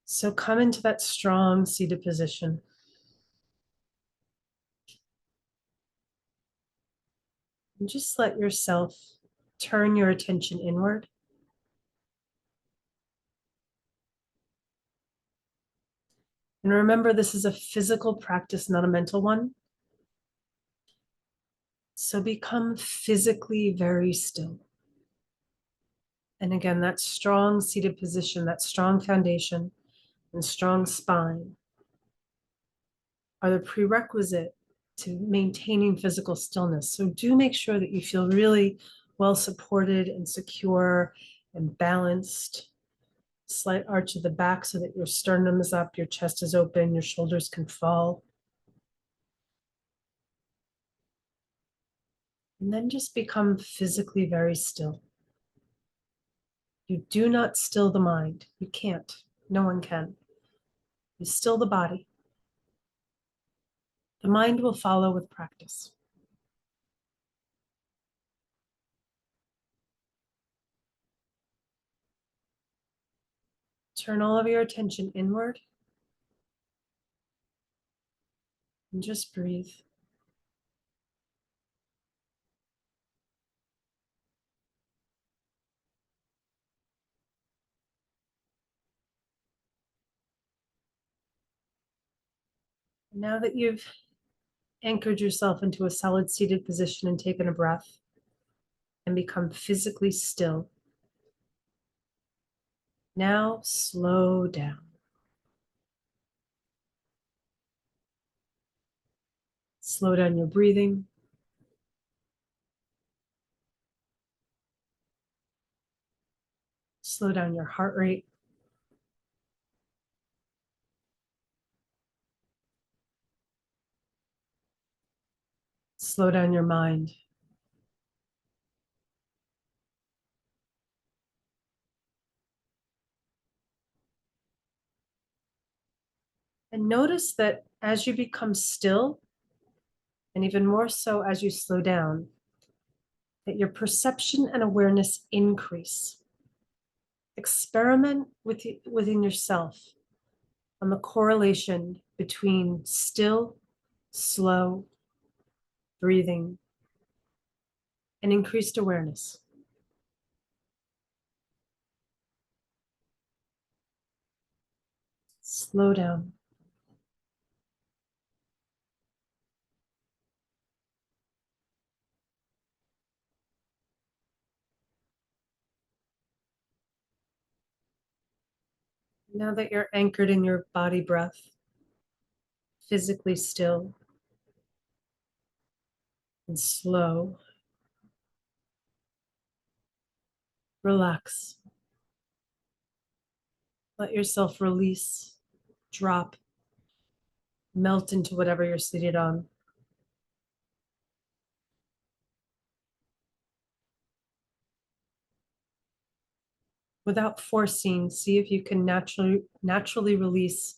So come into that strong seated position. And just let yourself turn your attention inward. And remember, this is a physical practice, not a mental one. So become physically very still. And again, that strong seated position, that strong foundation and strong spine are the prerequisite to maintaining physical stillness. So do make sure that you feel really well supported and secure and balanced. Slight arch of the back so that your sternum is up, your chest is open, your shoulders can fall. And then just become physically very still. You do not still the mind. You can't. No one can. You still the body. The mind will follow with practice. Turn all of your attention inward and just breathe. Now that you've anchored yourself into a solid seated position and taken a breath and become physically still, now slow down. Slow down your breathing. Slow down your heart rate. Slow down your mind. And notice that as you become still, and even more so as you slow down, that your perception and awareness increase. Experiment within yourself on the correlation between still, slow breathing and increased awareness. Slow down. Now that you're anchored in your body breath, physically still and slow, relax. Let yourself release, drop, melt into whatever you're seated on. Without forcing, see if you can naturally release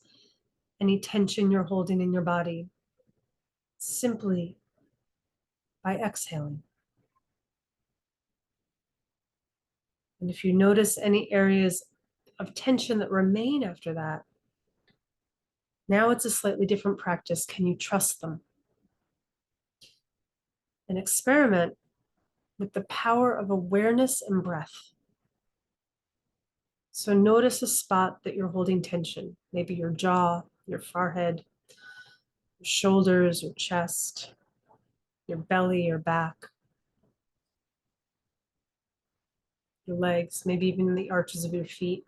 any tension you're holding in your body simply by exhaling. And if you notice any areas of tension that remain after that, now it's a slightly different practice. Can you trust them? And experiment with the power of awareness and breath. So notice a spot that you're holding tension, maybe your jaw, your forehead, your shoulders, your chest, your belly, your back, your legs, maybe even the arches of your feet.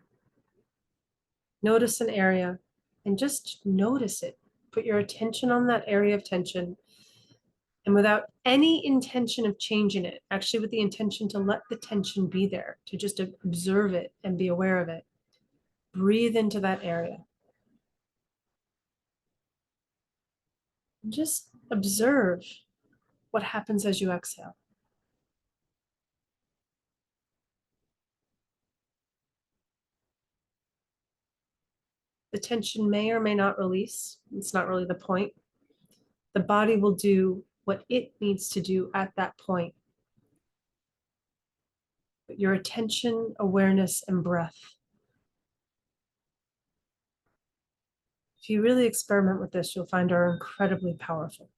Notice an area and just notice it. Put your attention on that area of tension, and without any intention of changing it, actually with the intention to let the tension be there, to just observe it and be aware of it. Breathe into that area. And just observe what happens as you exhale. The tension may or may not release. It's not really the point. The body will do what it needs to do at that point. But your attention, awareness, and breath you really experiment with this, you'll find are incredibly powerful.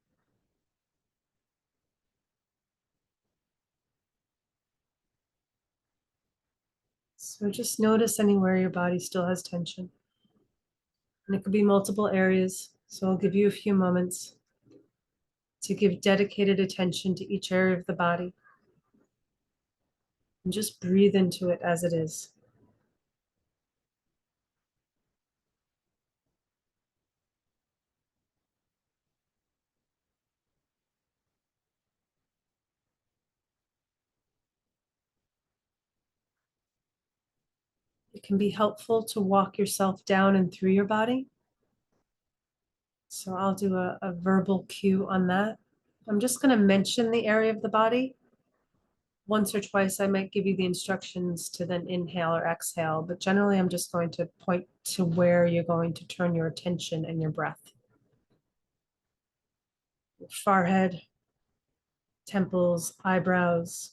So just notice anywhere your body still has tension. And it could be multiple areas. So I'll give you a few moments to give dedicated attention to each area of the body and just breathe into it as it is. It can be helpful to walk yourself down and through your body. So I'll do a verbal cue on that. I'm just going to mention the area of the body. Once or twice, I might give you the instructions to then inhale or exhale, but generally I'm just going to point to where you're going to turn your attention and your breath. Your forehead, temples, eyebrows,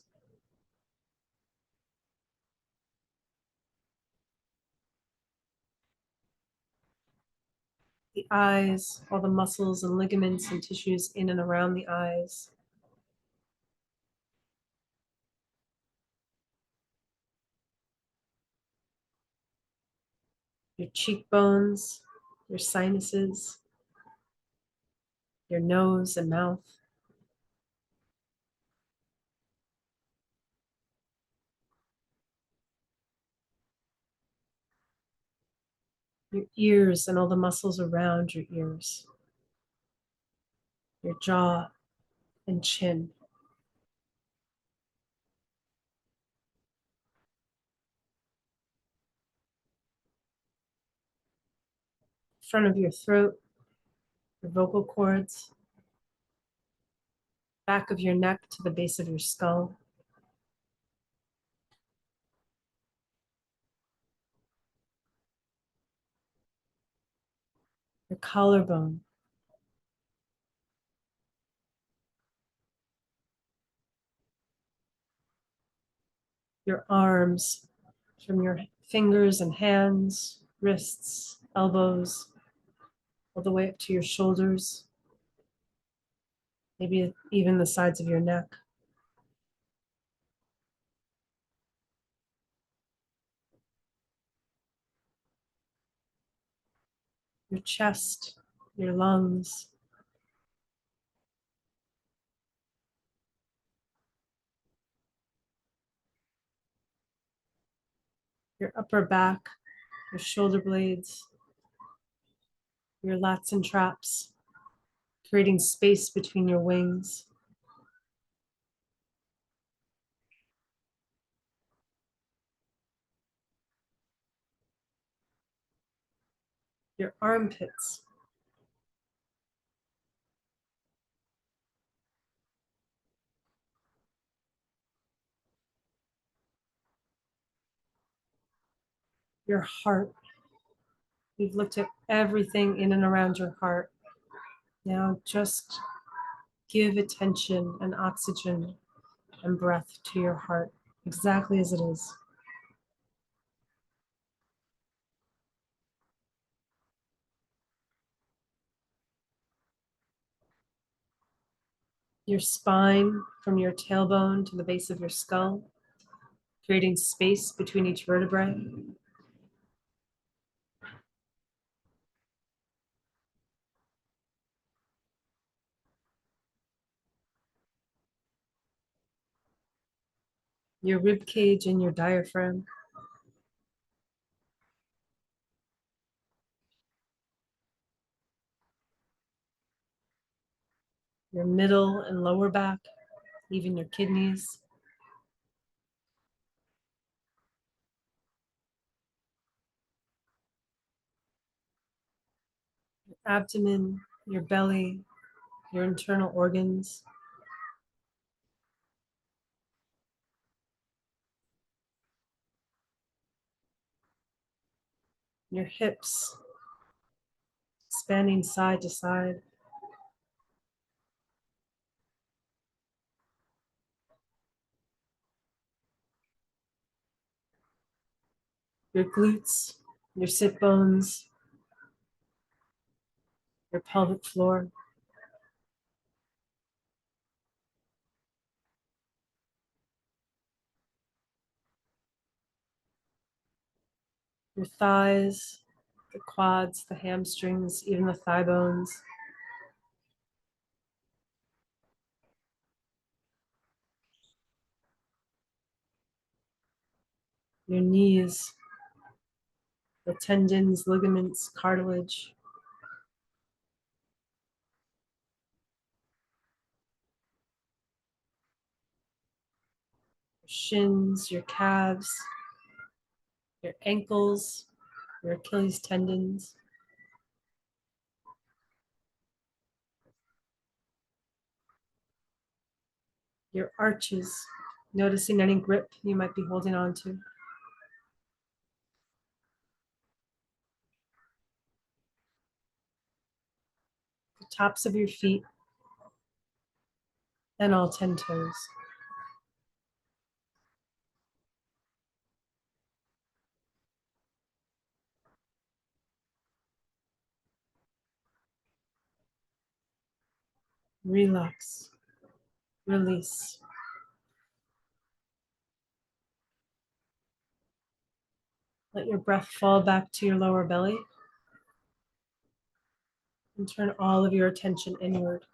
the eyes, all the muscles and ligaments and tissues in and around the eyes. Your cheekbones, your sinuses, your nose and mouth. Your ears and all the muscles around your ears, your jaw and chin, front of your throat, your vocal cords, back of your neck to the base of your skull, your collarbone, your arms, from your fingers and hands, wrists, elbows, all the way up to your shoulders, maybe even the sides of your neck. Your chest, your lungs, your upper back, your shoulder blades, your lats and traps, creating space between your wings, your armpits, your heart. We've looked at everything in and around your heart. Now just give attention and oxygen and breath to your heart, exactly as it is. Your spine from your tailbone to the base of your skull, creating space between each vertebrae. Your rib cage and your diaphragm. Your middle and lower back, even your kidneys. Your abdomen, your belly, your internal organs. Your hips, spanning side to side. Your glutes, your sit bones, your pelvic floor, your thighs, the quads, the hamstrings, even the thigh bones, your knees, the tendons, ligaments, cartilage, your shins, your calves, your ankles, your Achilles tendons, your arches, noticing any grip you might be holding on to, the tops of your feet, and all 10 toes. Relax, release. Let your breath fall back to your lower belly and turn all of your attention inward.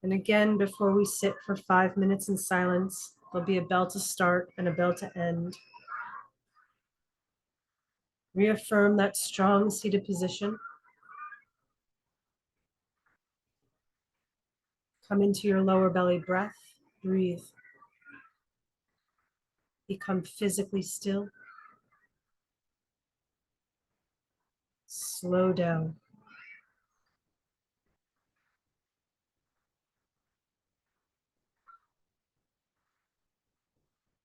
And again, before we sit for 5 minutes in silence, there'll be a bell to start and a bell to end. Reaffirm that strong seated position. Come into your lower belly breath. Breathe. Become physically still. Slow down.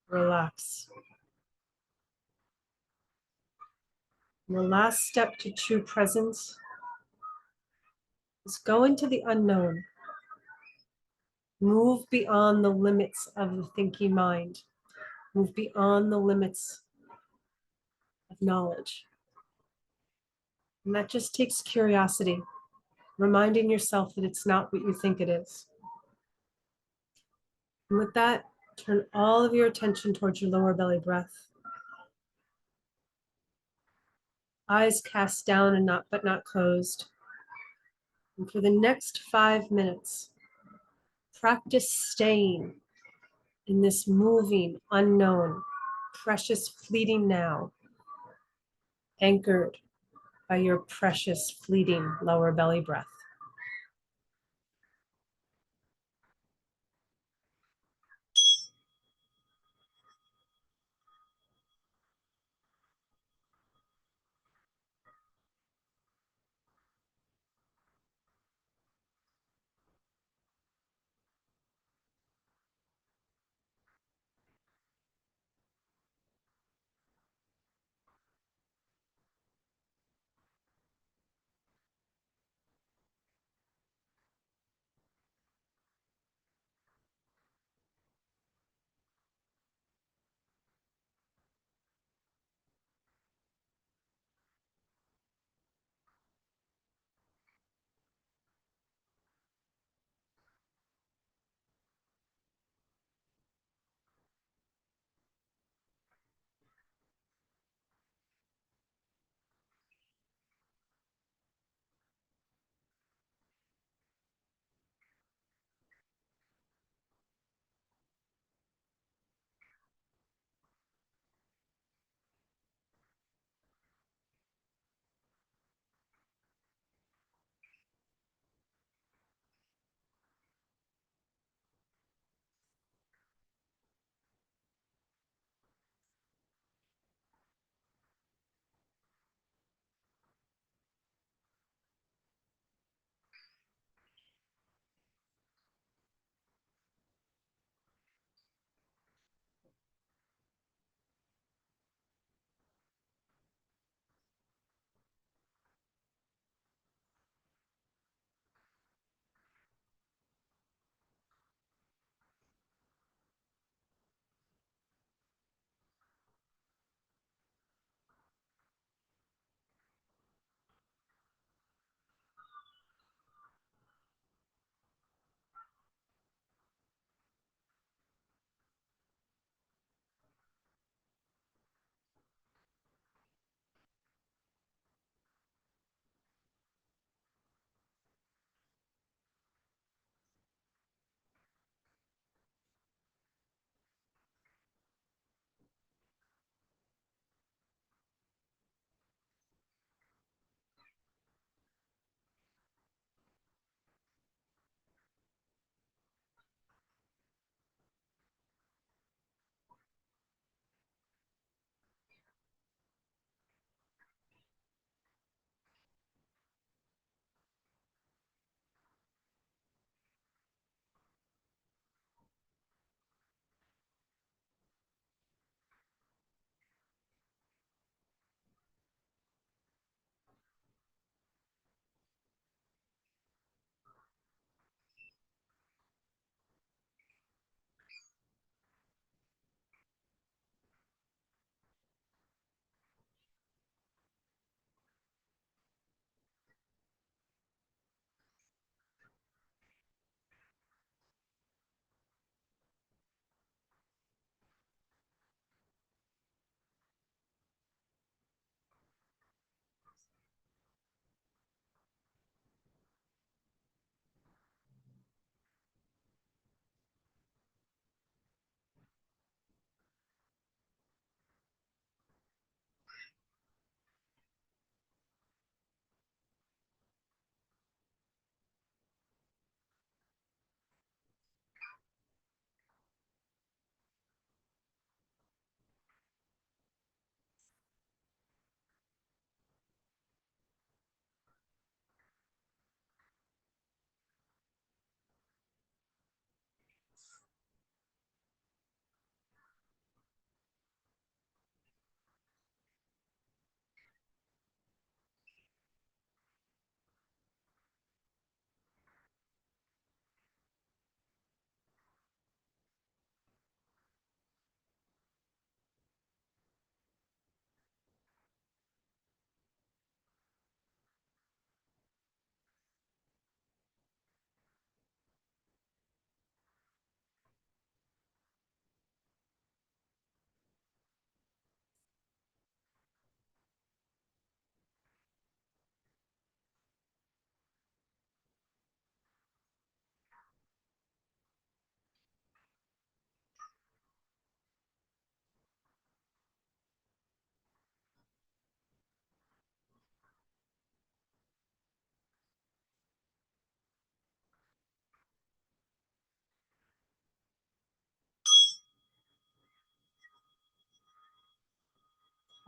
Relax. And the last step to true presence is go into the unknown. Move beyond the limits of the thinking mind. Move beyond the limits of knowledge. And that just takes curiosity, reminding yourself that it's not what you think it is. And with that, turn all of your attention towards your lower belly breath. Eyes cast down and not closed. And for the next 5 minutes, practice staying in this moving, unknown, precious, fleeting now, anchored by your precious, fleeting lower belly breath.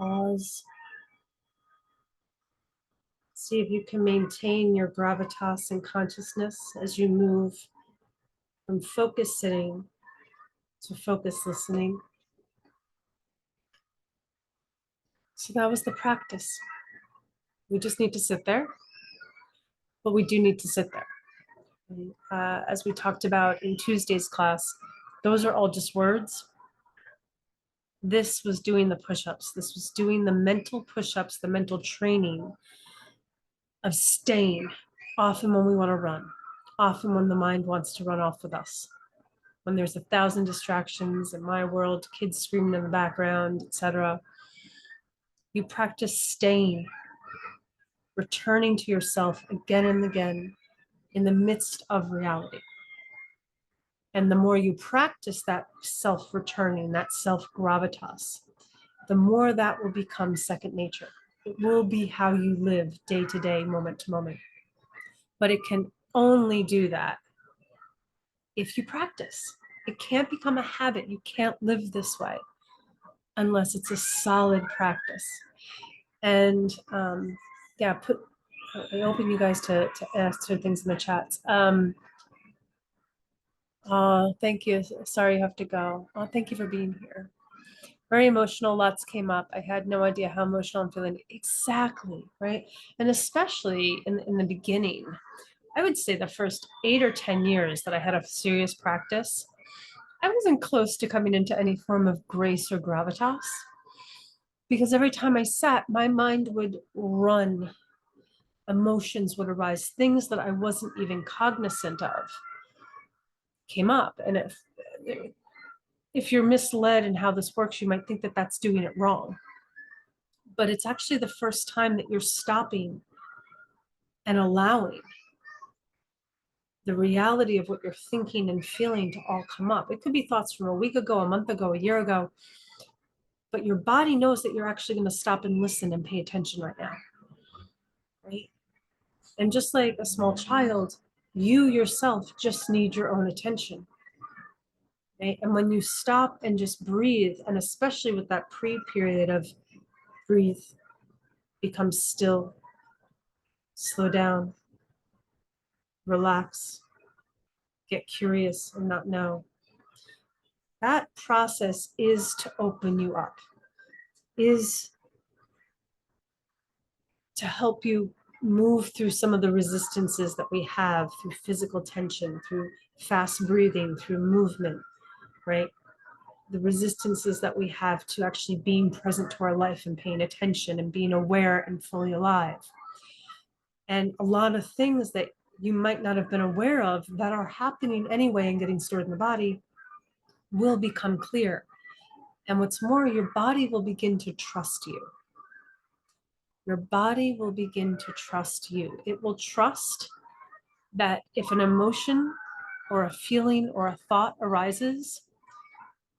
Pause. See if you can maintain your gravitas and consciousness as you move from focus sitting to focus listening. So that was the practice. We just need to sit there, but we do need to sit there. As we talked about in Tuesday's class, those are all just words. This was doing the push-ups. This was doing the mental push-ups, the mental training of staying, often when we want to run, often when the mind wants to run off with us, when there's 1,000 distractions in my world, kids screaming in the background, etc. You practice staying, returning to yourself again and again in the midst of reality. And the more you practice that self-returning, that self-gravitas, the more that will become second nature. It will be how you live day to day, moment to moment. But it can only do that if you practice. It can't become a habit. You can't live this way unless it's a solid practice. And yeah, I open you guys to ask things in the chats. Thank you. Sorry you have to go. Oh, thank you for being here. Very emotional, lots came up. I had no idea how emotional I'm feeling. Exactly, right? And especially in the beginning, I would say the first 8 or 10 years that I had a serious practice, I wasn't close to coming into any form of grace or gravitas. Because every time I sat, my mind would run, emotions would arise, things that I wasn't even cognizant of came up. And if you're misled in how this works, you might think that that's doing it wrong. But it's actually the first time that you're stopping and allowing the reality of what you're thinking and feeling to all come up. It could be thoughts from a week ago, a month ago, a year ago, but your body knows that you're actually going to stop and listen and pay attention right now, right? And just like a small child, you yourself just need your own attention, right? And when you stop and just breathe, and especially with that pre-period of breathe, become still, slow down, relax, get curious and not know. That process is to open you up, is to help you move through some of the resistances that we have through physical tension, through fast breathing, through movement, right? The resistances that we have to actually being present to our life and paying attention and being aware and fully alive. And a lot of things that you might not have been aware of that are happening anyway and getting stored in the body will become clear. And what's more, your body will begin to trust you. Your body will begin to trust you. It will trust that if an emotion or a feeling or a thought arises,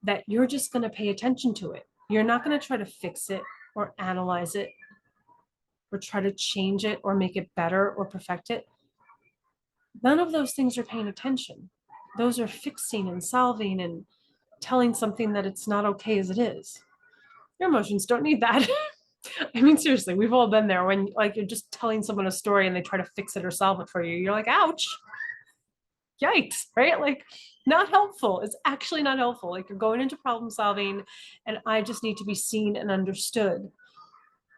that you're just going to pay attention to it. You're not going to try to fix it or analyze it or try to change it or make it better or perfect it. None of those things are paying attention. Those are fixing and solving and telling something that it's not okay as it is. Your emotions don't need that. I mean, seriously, we've all been there when like you're just telling someone a story and they try to fix it or solve it for you. You're like, ouch, yikes, right? Like, not helpful. It's actually not helpful. Like, you're going into problem solving, and I just need to be seen and understood.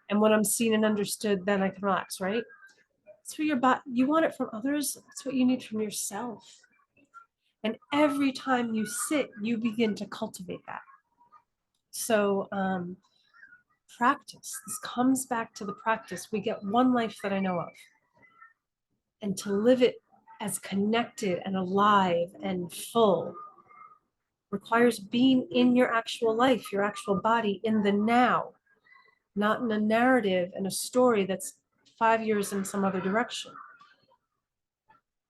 And when I'm seen and understood, then I can relax, right? That's what your body, you want it from others. That's what you need from yourself. And every time you sit, you begin to cultivate that. So, practice. This comes back to the practice. We get one life that I know of. And to live it as connected and alive and full requires being in your actual life, your actual body, in the now, not in a narrative and a story that's 5 years in some other direction.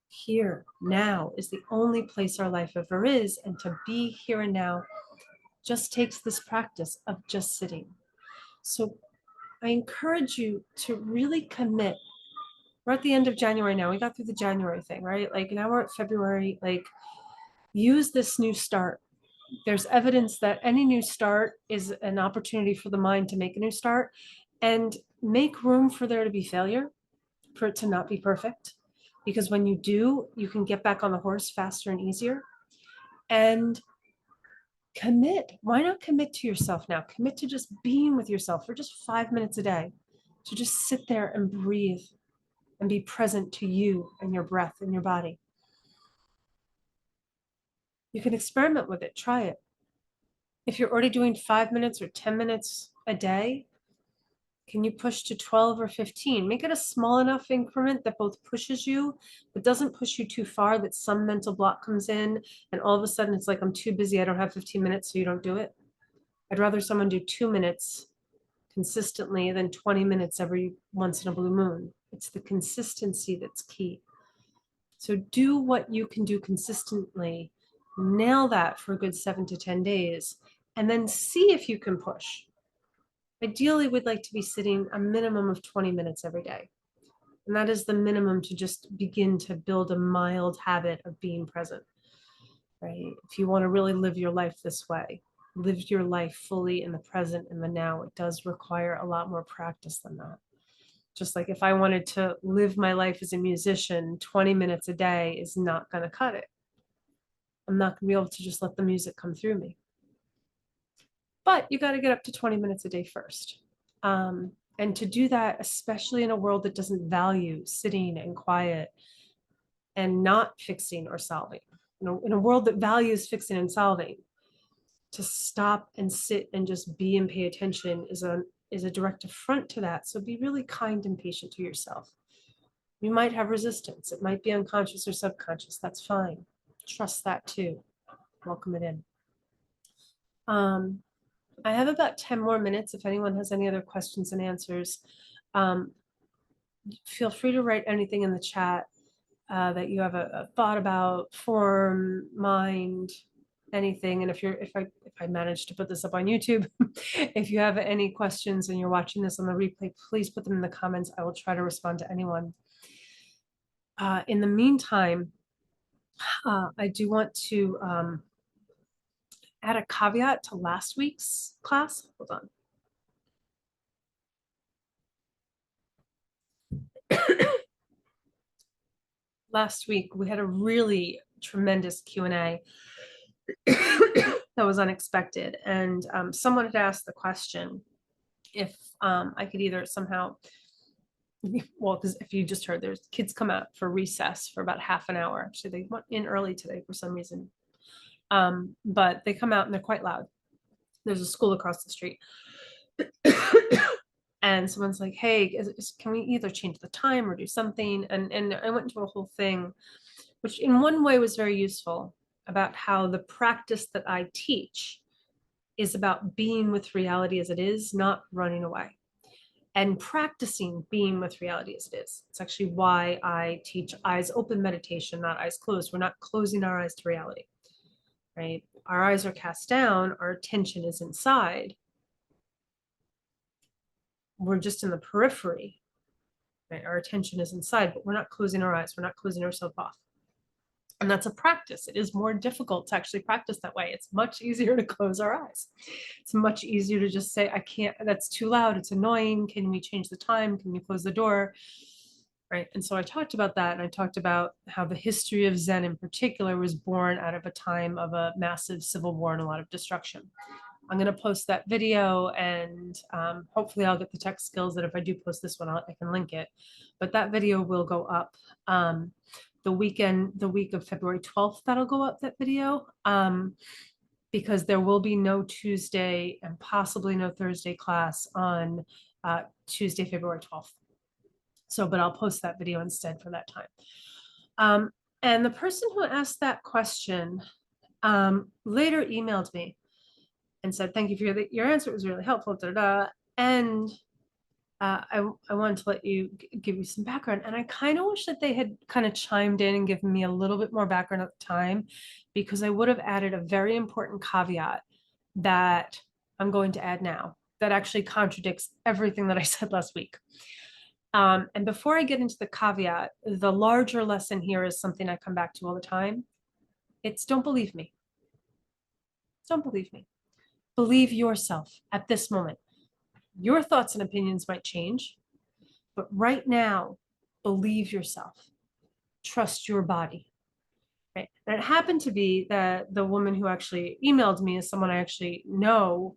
Here, now is the only place our life ever is, and to be here and now just takes this practice of just sitting. So I encourage you to really commit. We're at the end of January now. We got through the January thing, right? Like now we're at February. Like, use this new start. There's evidence that any new start is an opportunity for the mind to make a new start and make room for there to be failure, for it to not be perfect. Because when you do, you can get back on the horse faster and easier. And commit. Why not commit to yourself now? Commit to just being with yourself for just 5 minutes a day, to just sit there and breathe and be present to you and your breath and your body. You can experiment with it, try it. If you're already doing 5 minutes or 10 minutes a day, can you push to 12 or 15? Make it a small enough increment that both pushes you, but doesn't push you too far that some mental block comes in and all of a sudden it's like, I'm too busy, I don't have 15 minutes, so you don't do it. I'd rather someone do 2 minutes consistently than 20 minutes every once in a blue moon. It's the consistency that's key. So do what you can do consistently, nail that for a good 7 to 10 days, and then see if you can push. Ideally, we'd like to be sitting a minimum of 20 minutes every day. And that is the minimum to just begin to build a mild habit of being present, right? If you want to really live your life this way, live your life fully in the present and the now, it does require a lot more practice than that. Just like if I wanted to live my life as a musician, 20 minutes a day is not going to cut it. I'm not going to be able to just let the music come through me. But you got to get up to 20 minutes a day first. And to do that, especially in a world that doesn't value sitting and quiet and not fixing or solving, in a world that values fixing and solving, to stop and sit and just be and pay attention is a direct affront to that. So be really kind and patient to yourself. You might have resistance. It might be unconscious or subconscious. That's fine. Trust that too. Welcome it in. I have about 10 more minutes. If anyone has any other questions and answers, feel free to write anything in the chat that you have a thought about, form, mind, anything. And if I manage to put this up on YouTube, if you have any questions and you're watching this on the replay, please put them in the comments. I will try to respond to anyone. In the meantime, I do want to add a caveat to last week's class. Hold on. Last week, we had a really tremendous Q&A that was unexpected. And someone had asked the question if I could either somehow, well, because if you just heard, there's kids come out for recess for about half an hour. Actually, they went in early today for some reason. But they come out and they're quite loud. There's a school across the street. And someone's like, hey, can we either change the time or do something? And I went into a whole thing, which in one way was very useful, about how the practice that I teach is about being with reality as it is, not running away. And practicing being with reality as it is. It's actually why I teach eyes open meditation, not eyes closed. We're not closing our eyes to reality, right? Our eyes are cast down, our attention is inside. We're just in the periphery, right? Our attention is inside, but we're not closing our eyes. We're not closing ourselves off. And that's a practice. It is more difficult to actually practice that way. It's much easier to close our eyes. It's much easier to just say, I can't, that's too loud. It's annoying. Can we change the time? Can we close the door? Right. And so I talked about that. And I talked about how the history of Zen in particular was born out of a time of a massive civil war and a lot of destruction. I'm going to post that video and hopefully I'll get the tech skills that if I do post this one, I can link it. But that video will go up the week of February 12th, that'll go up, that video, because there will be no Tuesday and possibly no Thursday class on Tuesday, February 12th. So, but I'll post that video instead for that time. And the person who asked that question later emailed me and said, thank you for your answer. It was really helpful. Da, da, da. And I wanted to let you give you some background. And I kind of wish that they had kind of chimed in and given me a little bit more background at the time, because I would have added a very important caveat that I'm going to add now that actually contradicts everything that I said last week. And before I get into the caveat, the larger lesson here is something I come back to all the time. It's don't believe me. Don't believe me. Believe yourself at this moment. Your thoughts and opinions might change, but right now, believe yourself. Trust your body. Right. And it happened to be that the woman who actually emailed me is someone I actually know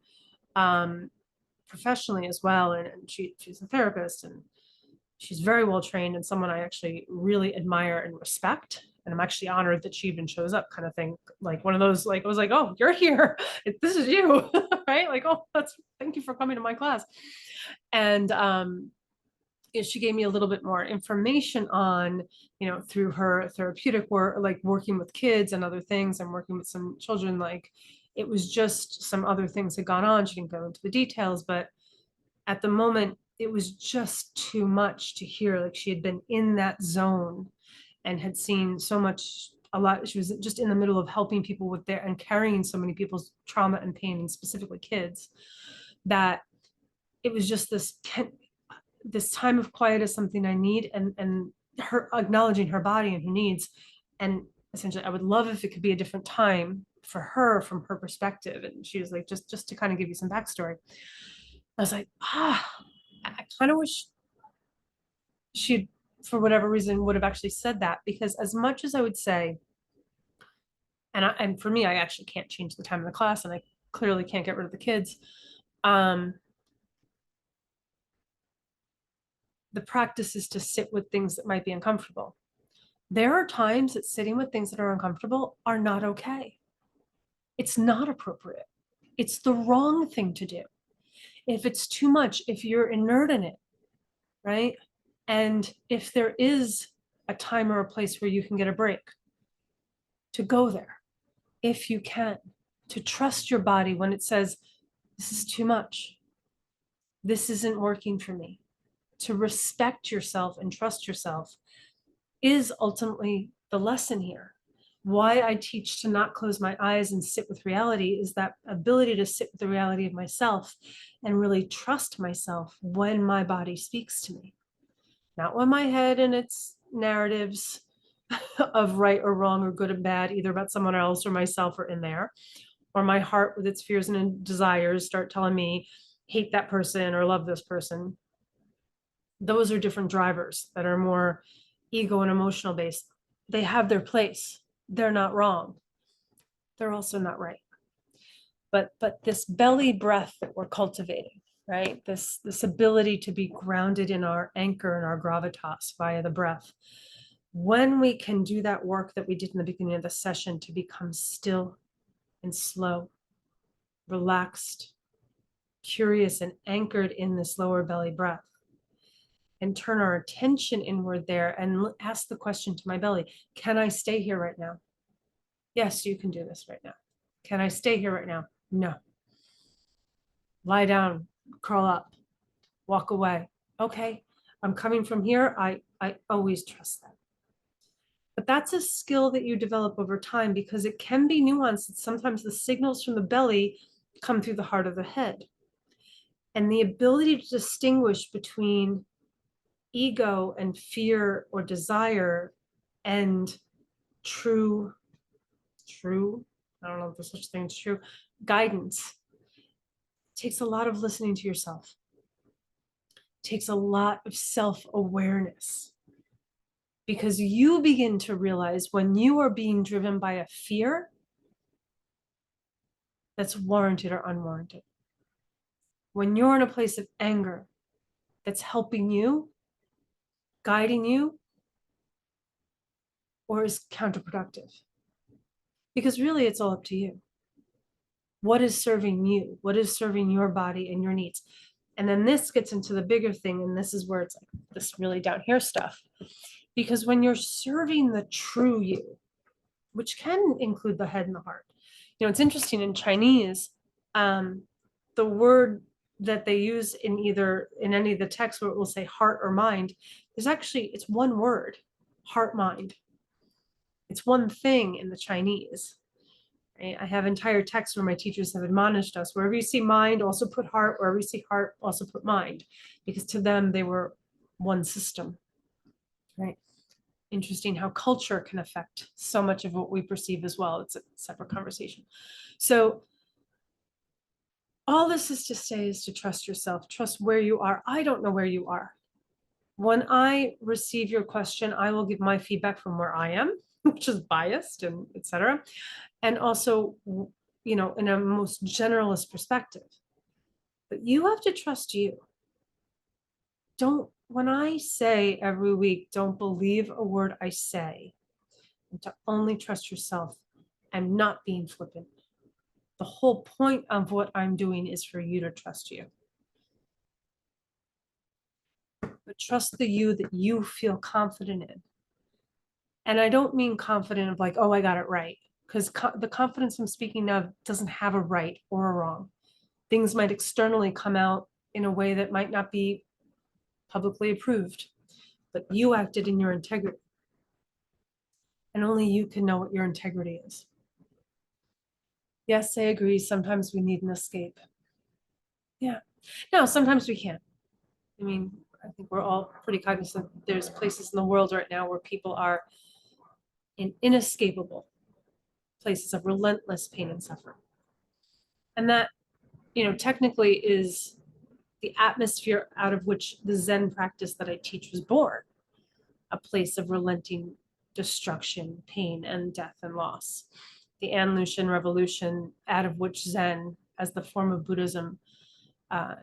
um, professionally as well. And she's a therapist and she's very well trained and someone I actually really admire and respect. And I'm actually honored that she even shows up, kind of thing. Like one of those, like, I was like, oh, you're here. This is you. Right. Like, oh, thank you for coming to my class. And she gave me a little bit more information on, through her therapeutic work, like working with kids and other things and working with some children, like it was just some other things had gone on. She didn't go into the details, but at the moment, it was just too much to hear. Like she had been in that zone and had seen so much, a lot. She was just in the middle of helping people with their and carrying so many people's trauma and pain, and specifically kids, that it was just this time of quiet is something I need, and her acknowledging her body and her needs. And essentially, I would love if it could be a different time for her from her perspective. And she was like, just to kind of give you some backstory. I was like, I kind of wish she, for whatever reason, would have actually said that, because as much as I would say, and for me, I actually can't change the time of the class, and I clearly can't get rid of the kids. Um, the practice is to sit with things that might be uncomfortable. There are times that sitting with things that are uncomfortable are not okay. It's not appropriate. It's the wrong thing to do. If it's too much, if you're inert in it, right? And if there is a time or a place where you can get a break, to go there, if you can, to trust your body when it says, this is too much. This isn't working for me. To respect yourself and trust yourself is ultimately the lesson here. Why I teach to not close my eyes and sit with reality is that ability to sit with the reality of myself and really trust myself when my body speaks to me. Not when my head and its narratives of right or wrong or good and bad, either about someone else or myself, are in there, or my heart with its fears and desires start telling me, hate that person or love this person. Those are different drivers that are more ego and emotional based. They have their place. They're not wrong. They're also not right. But this belly breath that we're cultivating, right? This ability to be grounded in our anchor and our gravitas via the breath. When we can do that work that we did in the beginning of the session to become still and slow, relaxed, curious, and anchored in this lower belly breath, and turn our attention inward there and ask the question to my belly, can I stay here right now? Yes, you can do this right now. Can I stay here right now? No. Lie down, crawl up, walk away. Okay, I'm coming from here. I always trust that. But that's a skill that you develop over time, because it can be nuanced. Sometimes the signals from the belly come through the heart of the head. And the ability to distinguish between ego and fear or desire and true, I don't know if there's such thing as true, guidance takes a lot of listening to yourself, takes a lot of self-awareness, because you begin to realize when you are being driven by a fear that's warranted or unwarranted. When you're in a place of anger that's helping you, guiding you, or is counterproductive. Because really, it's all up to you. What is serving you? What is serving your body and your needs? And then this gets into the bigger thing, and this is where it's like this really down here stuff. Because when you're serving the true you, which can include the head and the heart, it's interesting in Chinese, the word that they use in any of the texts where it will say heart or mind, it's one word, heart, mind. It's one thing in the Chinese. Right? I have entire texts where my teachers have admonished us, wherever you see mind, also put heart, wherever you see heart, also put mind, because to them, they were one system, right? Interesting how culture can affect so much of what we perceive as well. It's a separate conversation. So All this is to say is to trust yourself, trust where you are. I don't know where you are. When I receive your question, I will give my feedback from where I am, which is biased and etc. And also, in a most generalist perspective. But you have to trust you. When I say every week, don't believe a word I say, and to only trust yourself, I'm not being flippant. The whole point of what I'm doing is for you to trust you. But trust the you that you feel confident in. And I don't mean confident of like, oh, I got it right. Because the confidence I'm speaking of doesn't have a right or a wrong. Things might externally come out in a way that might not be publicly approved, but you acted in your integrity. And only you can know what your integrity is. Yes, I agree. Sometimes we need an escape. Yeah. No, sometimes we can't. I mean, I think we're all pretty cognizant. There's places in the world right now where people are in inescapable places of relentless pain and suffering. And that, technically is the atmosphere out of which the Zen practice that I teach was born, a place of relenting destruction, pain, and death and loss. The Anlushan revolution, out of which Zen, as the form of Buddhism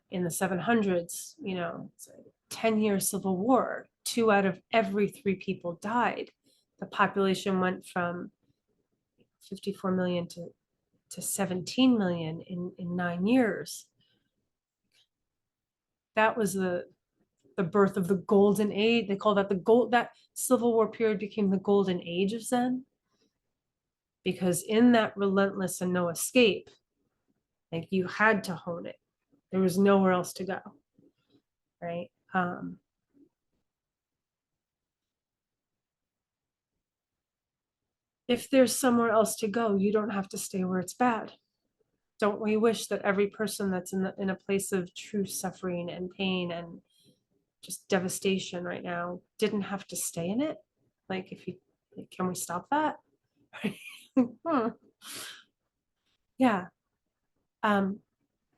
in the 700s, it's a 10-year civil war. 2 out of every 3 people died. The population went from 54 million to 17 million in 9 years. That was the birth of the golden age. They call that that civil war period became the golden age of Zen. Because in that relentless and no escape, like you had to hone it. There was nowhere else to go. Right. If there's somewhere else to go, you don't have to stay where it's bad. Don't we wish that every person that's in a place of true suffering and pain and just devastation right now didn't have to stay in it? Like, can we stop that? Yeah.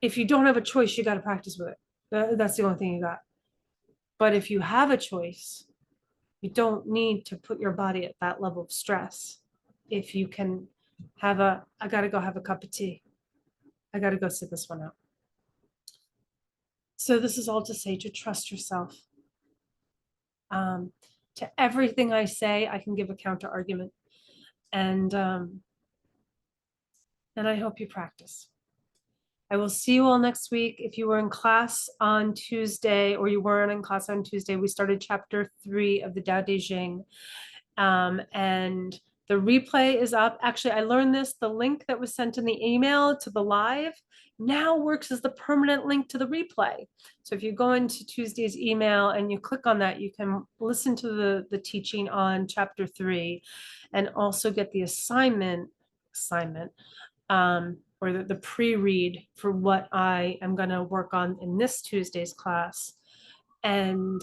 If you don't have a choice, you got to practice with it. That's the only thing you got. But if you have a choice, you don't need to put your body at that level of stress. If you can I got to go have a cup of tea. I got to go sit this one out. So this is all to say to trust yourself. To everything I say, I can give a counter argument. And I hope you practice. I will see you all next week. If you were in class on Tuesday or you weren't in class on Tuesday, we started chapter 3 of the Tao Te Ching. And the replay is up. Actually, I learned this. The link that was sent in the email to the live now works as the permanent link to the replay. So if you go into Tuesday's email and you click on that, you can listen to the teaching on chapter 3 and also get the assignment or the pre-read for what I am going to work on in this Tuesday's class. And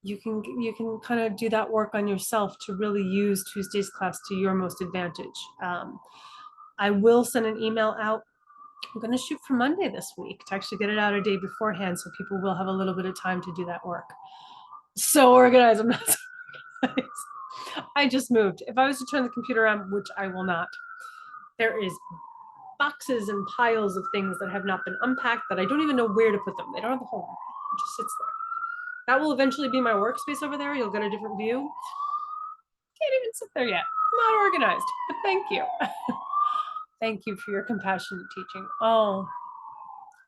you can kind of do that work on yourself to really use Tuesday's class to your most advantage. I will send an email out. I'm going to shoot for Monday this week to actually get it out a day beforehand, so people will have a little bit of time to do that work. So organized. I'm not so organized. I just moved. If I was to turn the computer on, which I will not, there is boxes and piles of things that have not been unpacked that I don't even know where to put them. They don't have a home. It just sits there. That will eventually be my workspace over there. You'll get a different view. Can't even sit there yet. Not organized, but thank you. Thank you for your compassionate teaching. Oh,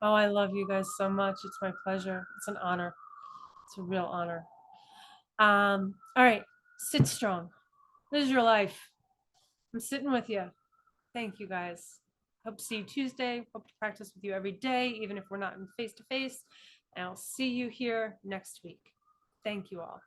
I love you guys so much. It's my pleasure. It's an honor. It's a real honor. All right, sit strong. This is your life. I'm sitting with you. Thank you guys. Hope to see you Tuesday. Hope to practice with you every day, even if we're not in face to face. And I'll see you here next week. Thank you all.